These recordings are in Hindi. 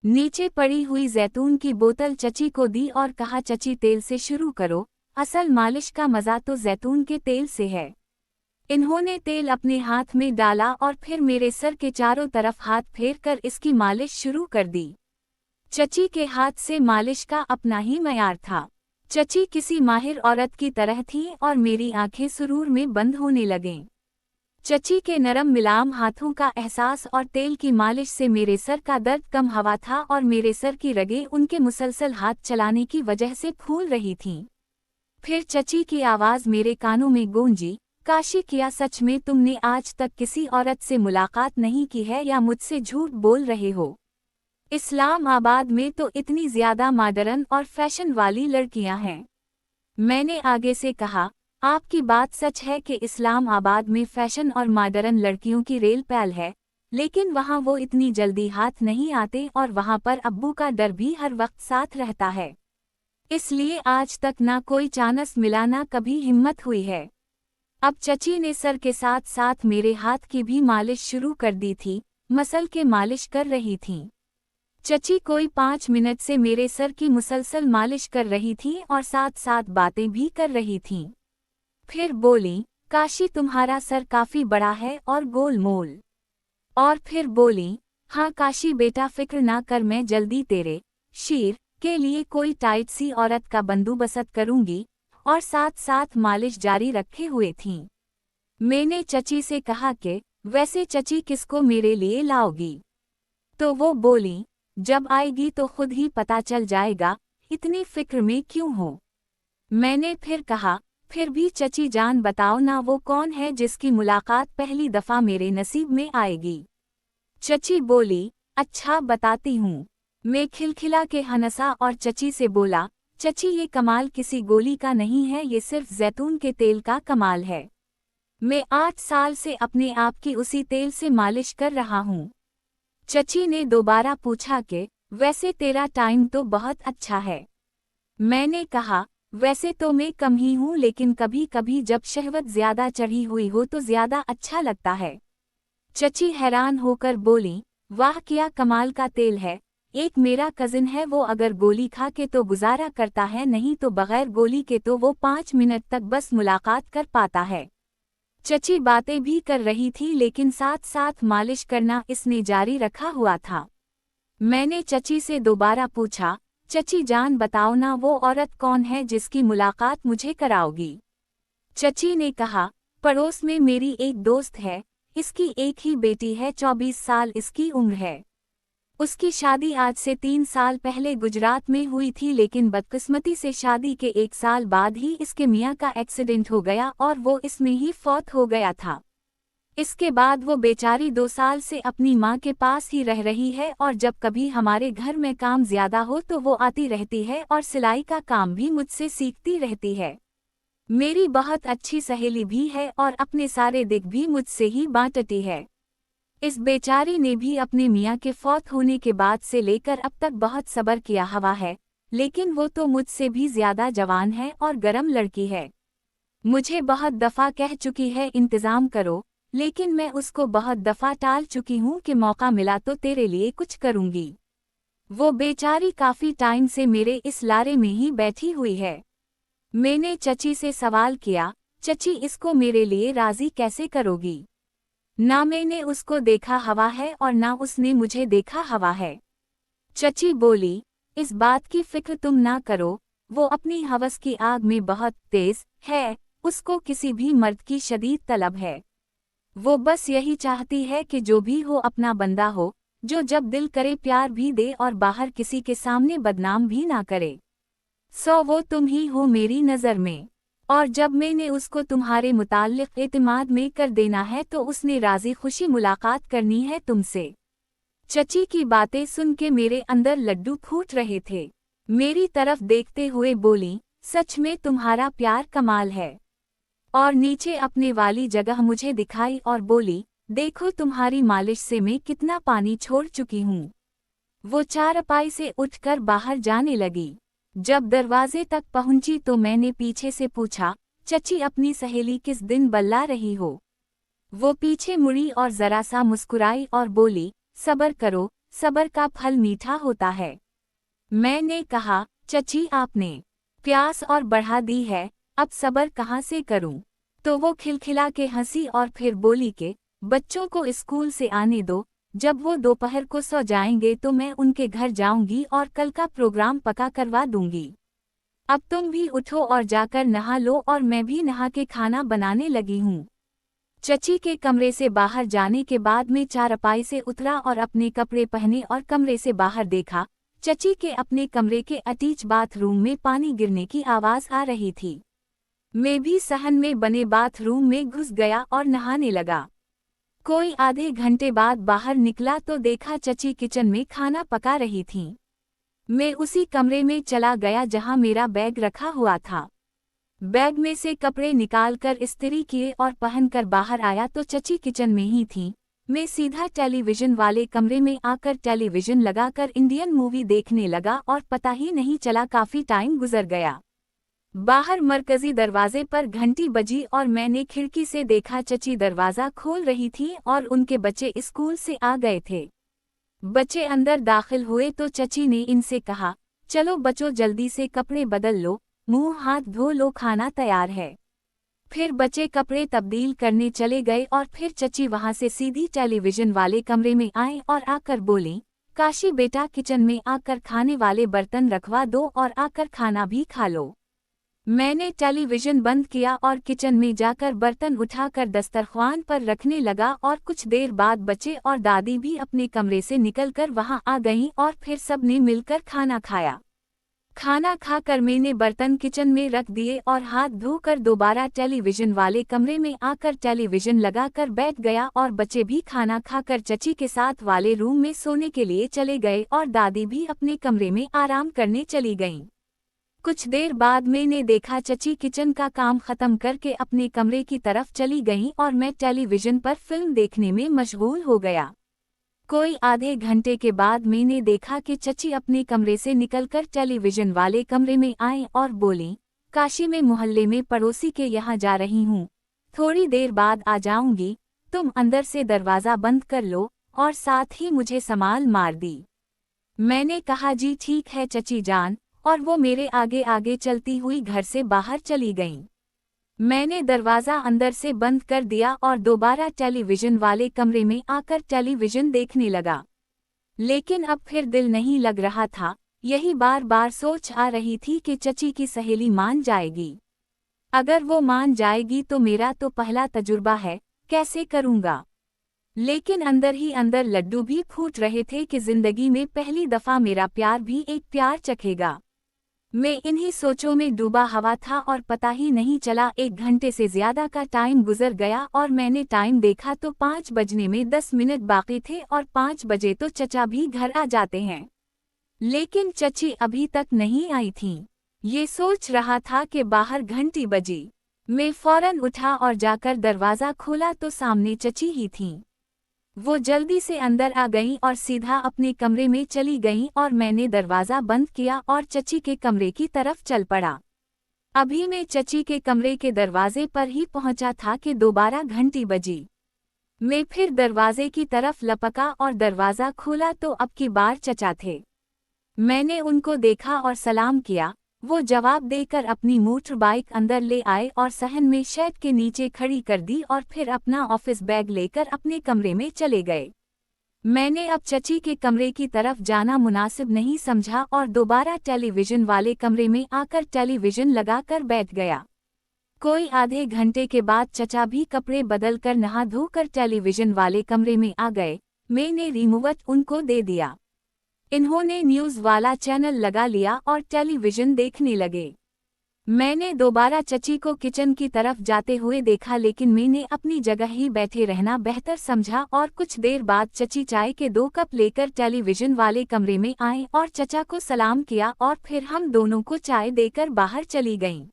नीचे पड़ी हुई जैतून की बोतल चची को दी और कहा, चची तेल से शुरू करो, असल मालिश का मज़ा तो जैतून के तेल से है। इन्होंने तेल अपने हाथ में डाला और फिर मेरे सर के चारों तरफ हाथ फेरकर इसकी मालिश शुरू कर दी। चची के हाथ से मालिश का अपना ही मयार था। चची किसी माहिर औरत की तरह थी और मेरी आंखें सुरूर में बंद होने लगीं। चची के नरम मिलाम हाथों का एहसास और तेल की मालिश से मेरे सर का दर्द कम हुआ था और मेरे सर की रगें उनके मुसलसल हाथ चलाने की वजह से फूल रही थीं। फिर चची की आवाज़ मेरे कानों में गूंजी, काशी क्या सच में तुमने आज तक किसी औरत से मुलाकात नहीं की है या मुझसे झूठ बोल रहे हो? इस्लामाबाद में तो इतनी ज़्यादा मॉडर्न और फैशन वाली लड़कियां हैं। मैंने आगे से कहा, आपकी बात सच है कि इस्लामाबाद में फैशन और मॉडर्न लड़कियों की रेल पैल है, लेकिन वहाँ वो इतनी जल्दी हाथ नहीं आते और वहाँ पर अब्बू का डर भी हर वक्त साथ रहता है। इसलिए आज तक ना कोई चांस मिला ना कभी हिम्मत हुई है। अब चची ने सर के साथ साथ मेरे हाथ की भी मालिश शुरू कर दी थी, मसल के मालिश कर रही थीं। चची कोई 5 मिनट से मेरे सर की मुसलसल मालिश कर रही थी और साथ साथ बातें भी कर रही थीं। फिर बोली, काशी तुम्हारा सर काफ़ी बड़ा है और गोल मोल। और फिर बोली, हाँ काशी बेटा फिक्र ना कर, मैं जल्दी तेरे शीर के लिए कोई टाइट सी औरत का बंदोबस्त करूंगी, और साथ साथ मालिश जारी रखे हुए थीं। मैंने चची से कहा कि वैसे चची किसको मेरे लिए लाओगी? तो वो बोली, जब आएगी तो खुद ही पता चल जाएगा, इतनी फिक्र में क्यों हो? मैंने फिर कहा, फिर भी चची जान बताओ ना वो कौन है जिसकी मुलाकात पहली दफ़ा मेरे नसीब में आएगी? चची बोली, अच्छा बताती हूँ। मैं खिलखिला के हंसा और चची से बोला, चची ये कमाल किसी गोली का नहीं है, ये सिर्फ जैतून के तेल का कमाल है। मैं 8 साल से अपने आप की उसी तेल से मालिश कर रहा हूँ। चची ने दोबारा पूछा कि वैसे तेरा टाइम तो बहुत अच्छा है। मैंने कहा, वैसे तो मैं कम ही हूँ, लेकिन कभी कभी जब शहवत ज़्यादा चढ़ी हुई हो तो ज़्यादा अच्छा लगता है। चची हैरान होकर बोली, वाह क्या कमाल का तेल है। एक मेरा कजिन है, वो अगर गोली खा के तो गुजारा करता है, नहीं तो बगैर गोली के तो वो 5 मिनट तक बस मुलाकात कर पाता है। चची बातें भी कर रही थी लेकिन साथ साथ मालिश करना इसने जारी रखा हुआ था। मैंने चची से दोबारा पूछा, चची जान बताओ ना वो औरत कौन है जिसकी मुलाकात मुझे कराओगी? चची ने कहा, पड़ोस में मेरी एक दोस्त है, इसकी एक ही बेटी है, 24 साल इसकी उम्र है। उसकी शादी आज से 3 साल पहले गुजरात में हुई थी, लेकिन बदकिस्मती से शादी के 1 साल बाद ही इसके मियाँ का एक्सीडेंट हो गया और वो इसमें ही फौत हो गया था। इसके बाद वो बेचारी 2 साल से अपनी माँ के पास ही रह रही है और जब कभी हमारे घर में काम ज़्यादा हो तो वो आती रहती है और सिलाई का काम भी मुझसे सीखती रहती है। मेरी बहुत अच्छी सहेली भी है और अपने सारे दिख भी मुझसे ही बांटती है। इस बेचारी ने भी अपने मियाँ के फौत होने के बाद से लेकर अब तक बहुत सब्र किया हुआ है, लेकिन वो तो मुझसे भी ज़्यादा जवान है और गरम लड़की है। मुझे बहुत दफ़ा कह चुकी है इंतज़ाम करो, लेकिन मैं उसको बहुत दफ़ा टाल चुकी हूँ कि मौका मिला तो तेरे लिए कुछ करूँगी। वो बेचारी काफ़ी टाइम से मेरे इस लारे में ही बैठी हुई है। मैंने चची से सवाल किया, चची इसको मेरे लिए राज़ी कैसे करोगी? ना मैंने उसको देखा हवा है और ना उसने मुझे देखा हवा है। चची बोली, इस बात की फिक्र तुम ना करो, वो अपनी हवस की आग में बहुत तेज है, उसको किसी भी मर्द की शदीद तलब है। वो बस यही चाहती है कि जो भी हो अपना बंदा हो, जो जब दिल करे प्यार भी दे और बाहर किसी के सामने बदनाम भी ना करे। सो वो तुम ही हो मेरी नज़र में, और जब मैंने उसको तुम्हारे मुताल्लिक़ एतमाद में कर देना है तो उसने राज़ी खुशी मुलाकात करनी है तुमसे। चची की बातें सुन के मेरे अंदर लड्डू फूट रहे थे। मेरी तरफ देखते हुए बोली, सच में तुम्हारा प्यार कमाल है। और नीचे अपने वाली जगह मुझे दिखाई और बोली, देखो तुम्हारी मालिश से मैं कितना पानी छोड़ चुकी हूँ। वो चारपाई से उठकर बाहर जाने लगी। जब दरवाजे तक पहुंची तो मैंने पीछे से पूछा, चची अपनी सहेली किस दिन बल्ला रही हो? वो पीछे मुड़ी और जरा सा मुस्कुराई और बोली, सब्र करो, सब्र का फल मीठा होता है। मैंने कहा, चची आपने प्यास और बढ़ा दी है, अब सब्र कहाँ से करूं? तो वो खिलखिला के हंसी और फिर बोली कि बच्चों को स्कूल से आने दो, जब वो दोपहर को सो जाएंगे तो मैं उनके घर जाऊंगी और कल का प्रोग्राम पक्का करवा दूंगी। अब तुम भी उठो और जाकर नहा लो और मैं भी नहा के खाना बनाने लगी हूँ। चची के कमरे से बाहर जाने के बाद मैं चारपाई से उतरा और अपने कपड़े पहने और कमरे से बाहर देखा। चची के अपने कमरे के अटैच बाथरूम में पानी गिरने की आवाज़ आ रही थी। मैं भी सहन में बने बाथरूम में घुस गया और नहाने लगा। कोई आधे घंटे बाद बाहर निकला तो देखा चची किचन में खाना पका रही थीं। मैं उसी कमरे में चला गया जहां मेरा बैग रखा हुआ था। बैग में से कपड़े निकालकर इस्त्री किए और पहनकर बाहर आया तो चची किचन में ही थीं। मैं सीधा टेलीविज़न वाले कमरे में आकर टेलीविज़न लगाकर इंडियन मूवी देखने लगा और पता ही नहीं चला काफ़ी टाइम गुजर गया। बाहर मरकजी दरवाजे पर घंटी बजी और मैंने खिड़की से देखा चची दरवाज़ा खोल रही थी और उनके बच्चे स्कूल से आ गए थे। बच्चे अंदर दाखिल हुए तो चची ने इनसे कहा, चलो बच्चों जल्दी से कपड़े बदल लो, मुंह हाथ धो लो, खाना तैयार है। फिर बच्चे कपड़े तब्दील करने चले गए और फिर चची वहां से सीधी टेलीविज़न वाले कमरे में आए और आकर बोली, काशी बेटा किचन में आकर खाने वाले बर्तन रखवा दो और आकर खाना भी खा लो। मैंने टेलीविज़न बंद किया और किचन में जाकर बर्तन उठाकर दस्तरख्वान पर रखने लगा और कुछ देर बाद बच्चे और दादी भी अपने कमरे से निकलकर वहां आ गईं और फिर सबने मिलकर खाना खाया। खाना खाकर मैंने बर्तन किचन में रख दिए और हाथ धोकर दोबारा टेलीविज़न वाले कमरे में आकर टेलीविज़न लगाकर बैठ गया और बच्चे भी खाना खाकर चची के साथ वाले रूम में सोने के लिए चले गए और दादी भी अपने कमरे में आराम करने चली गईं। कुछ देर बाद मैंने देखा चची किचन का काम खत्म करके अपने कमरे की तरफ चली गईं और मैं टेलीविज़न पर फिल्म देखने में मशगूल हो गया। कोई आधे घंटे के बाद मैंने देखा कि चची अपने कमरे से निकलकर टेलीविज़न वाले कमरे में आए और बोली, काशी में मोहल्ले में पड़ोसी के यहाँ जा रही हूँ, थोड़ी देर बाद आ जाऊंगी, तुम अंदर से दरवाज़ा बंद कर लो और साथ ही मुझे समाल मार दी। मैंने कहा, जी ठीक है चची जान, और वो मेरे आगे आगे चलती हुई घर से बाहर चली गईं। मैंने दरवाज़ा अंदर से बंद कर दिया और दोबारा टेलीविज़न वाले कमरे में आकर टेलीविज़न देखने लगा। लेकिन अब फिर दिल नहीं लग रहा था, यही बार बार सोच आ रही थी कि चची की सहेली मान जाएगी। अगर वो मान जाएगी तो मेरा तो पहला तजुर्बा है, कैसे करूँगा? लेकिन अंदर ही अंदर लड्डू भी फूट रहे थे कि जिंदगी में पहली दफ़ा मेरा प्यार भी एक प्यार चखेगा। मैं इन्हीं सोचों में डूबा हुआ था और पता ही नहीं चला 1 घंटे से ज़्यादा का टाइम गुजर गया और मैंने टाइम देखा तो 5 बजने में 10 मिनट बाकी थे और 5 बजे तो चचा भी घर आ जाते हैं। लेकिन चची अभी तक नहीं आई थीं। ये सोच रहा था कि बाहर घंटी बजी। मैं फौरन उठा और जाकर दरवाज़ा खोला तो सामने चची ही थीं। वो जल्दी से अंदर आ गईं और सीधा अपने कमरे में चली गईं और मैंने दरवाज़ा बंद किया और चची के कमरे की तरफ चल पड़ा। अभी मैं चची के कमरे के दरवाजे पर ही पहुंचा था कि दोबारा घंटी बजी। मैं फिर दरवाजे की तरफ लपका और दरवाज़ा खोला तो अब की बार चचा थे। मैंने उनको देखा और सलाम किया। वो जवाब देकर अपनी मोटर बाइक अंदर ले आए और सहन में शेड के नीचे खड़ी कर दी और फिर अपना ऑफिस बैग लेकर अपने कमरे में चले गए। मैंने अब चची के कमरे की तरफ जाना मुनासिब नहीं समझा और दोबारा टेलीविज़न वाले कमरे में आकर टेलीविज़न लगाकर बैठ गया। कोई आधे घंटे के बाद चचा भी कपड़े बदलकर नहा धोकर टेलीविज़न वाले कमरे में आ गए। मैंने रिमोट उनको दे दिया। इन्होंने न्यूज़ वाला चैनल लगा लिया और टेलीविज़न देखने लगे। मैंने दोबारा चची को किचन की तरफ जाते हुए देखा लेकिन मैंने अपनी जगह ही बैठे रहना बेहतर समझा और कुछ देर बाद चची चाय के 2 कप लेकर टेलीविज़न वाले कमरे में आए और चचा को सलाम किया और फिर हम दोनों को चाय देकर बाहर चली गईं।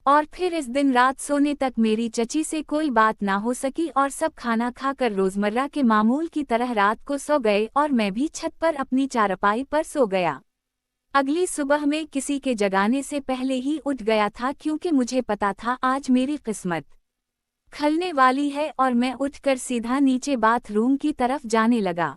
और फिर इस दिन रात सोने तक मेरी चची से कोई बात ना हो सकी और सब खाना खाकर रोज़मर्रा के मामूल की तरह रात को सो गए और मैं भी छत पर अपनी चारपाई पर सो गया। अगली सुबह में किसी के जगाने से पहले ही उठ गया था क्योंकि मुझे पता था आज मेरी किस्मत खलने वाली है और मैं उठकर सीधा नीचे बाथरूम की तरफ जाने लगा।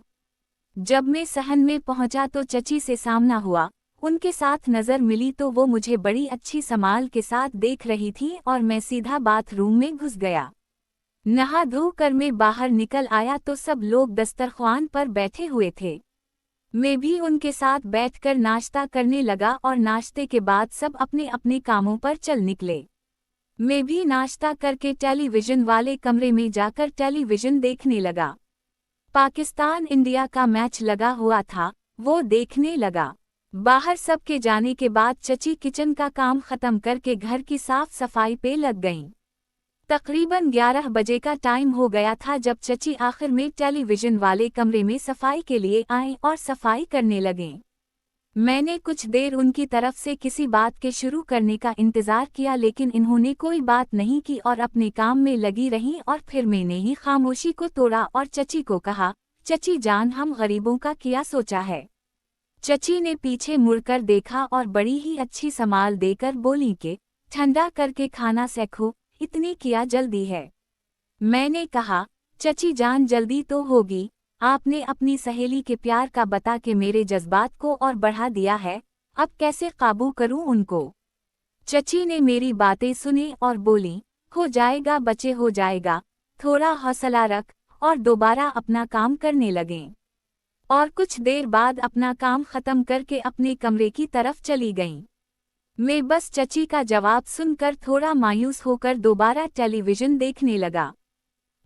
जब मैं सहन में पहुंचा तो चची से सामना हुआ, उनके साथ नजर मिली तो वो मुझे बड़ी अच्छी संभाल के साथ देख रही थी और मैं सीधा बाथरूम में घुस गया। नहा धो कर मैं बाहर निकल आया तो सब लोग दस्तरख्वान पर बैठे हुए थे। मैं भी उनके साथ बैठकर नाश्ता करने लगा और नाश्ते के बाद सब अपने अपने कामों पर चल निकले। मैं भी नाश्ता करके टेलीविजन वाले कमरे में जाकर टेलीविजन देखने लगा। पाकिस्तान इंडिया का मैच लगा हुआ था, वो देखने लगा। बाहर सबके जाने के बाद चची किचन का काम खत्म करके घर की साफ सफाई पे लग गईं। तकरीबन 11 बजे का टाइम हो गया था जब चची आखिर में टेलीविजन वाले कमरे में सफाई के लिए आए और सफाई करने लगें। मैंने कुछ देर उनकी तरफ से किसी बात के शुरू करने का इंतजार किया लेकिन इन्होंने कोई बात नहीं की और अपने काम में लगी रहीं और फिर मैंने ही खामोशी को तोड़ा और चची को कहा, चची जान हम गरीबों का क्या सोचा है। चची ने पीछे मुड़कर देखा और बड़ी ही अच्छी संभाल देकर बोली कि ठंडा करके खाना सेखो, इतनी क्या जल्दी है। मैंने कहा, चची जान जल्दी तो होगी, आपने अपनी सहेली के प्यार का बता के मेरे जज्बात को और बढ़ा दिया है, अब कैसे काबू करूं उनको। चची ने मेरी बातें सुनी और बोली, हो जाएगा बच्चे हो जाएगा, थोड़ा हौसला रख, और दोबारा अपना काम करने लगें। और कुछ देर बाद अपना काम खत्म करके अपने कमरे की तरफ चली गईं। मैं बस चची का जवाब सुनकर थोड़ा मायूस होकर दोबारा टेलीविजन देखने लगा।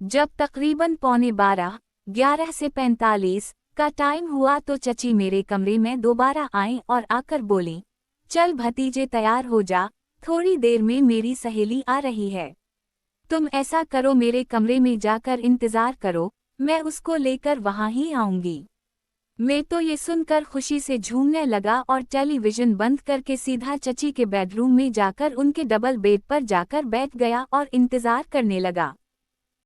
जब तकरीबन 11:15, 11:45 का टाइम हुआ तो चची मेरे कमरे में दोबारा आईं और आकर बोली, चल भतीजे तैयार हो जा, थोड़ी देर में मेरी सहेली आ रही है। तुम ऐसा करो मेरे कमरे में जाकर इंतजार करो, मैं उसको लेकर वहाँ ही आऊंगी। मैं तो ये सुनकर खुशी से झूमने लगा और टेलीविजन बंद करके सीधा चची के बेडरूम में जाकर उनके डबल बेड पर जाकर बैठ गया और इंतजार करने लगा।